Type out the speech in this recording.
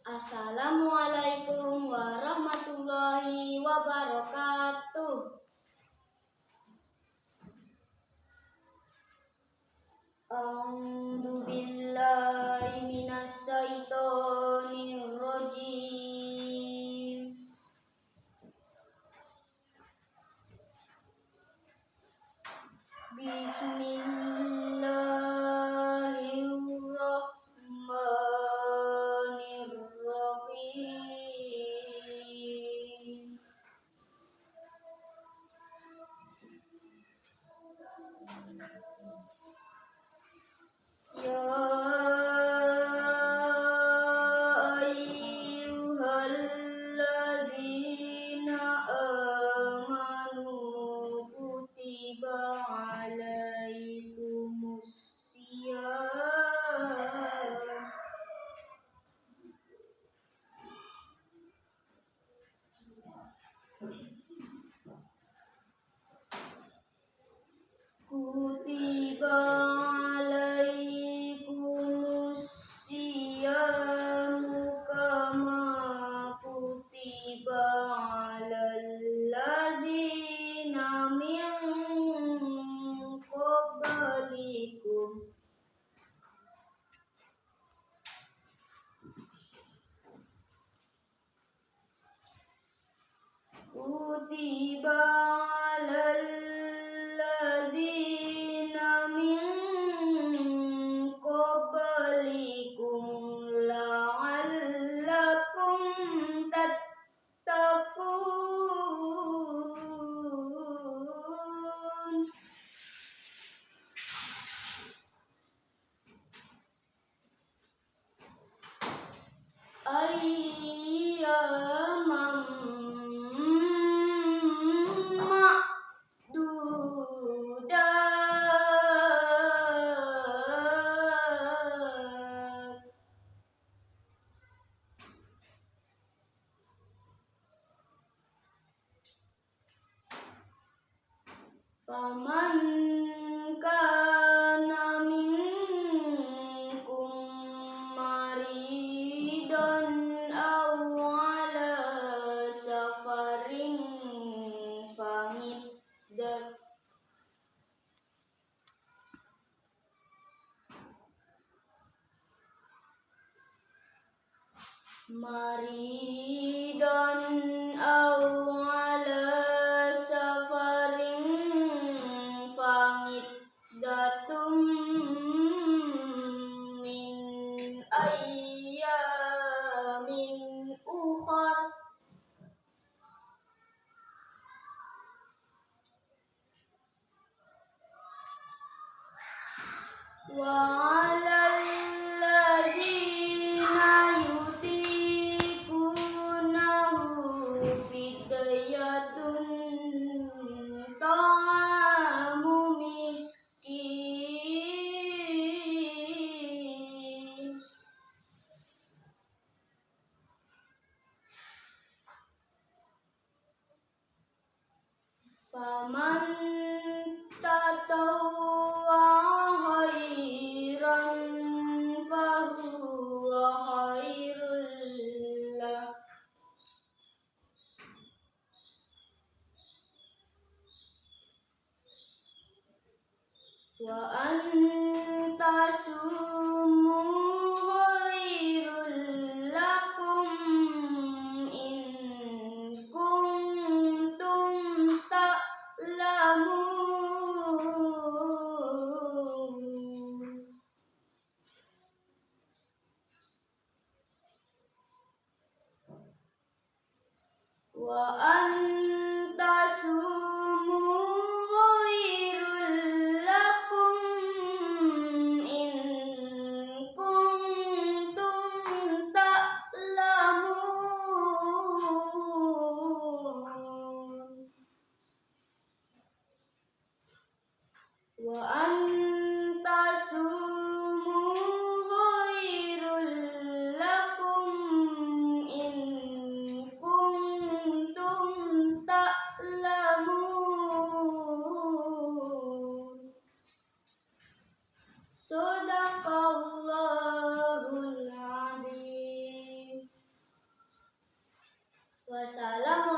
Assalamualaikum warahmatullahi wabarakatuh. A'udzu billahi minas syaitonir rajim. Bismillahirrahmanirrahim. Ya ayyuhallazina amanu kutiba alaikumusiyam kutiba alaikumusiyam kama kutiba alal ladzina min qablikum kutiba alal ladzina min qablikum la'allakum tattaqun. Ayyaman ma'dudat. Faman kana minkum maridan aw ala safarin fa'iddah maridan aw ala safarin fa'iddatum min ayyamin ukhar. Wa 'alal ladzina yutiqunahu fidyatun ta'amu miskin. Faman tatawwa khairan fahuwa khairul lah. Wa antasumu khairul lakum in kuntum ta'lamun. Wa antasumu khairul lakum in kuntum ta'lamun. Wa antasumu khairul lakum in kuntum Wassalamualaikum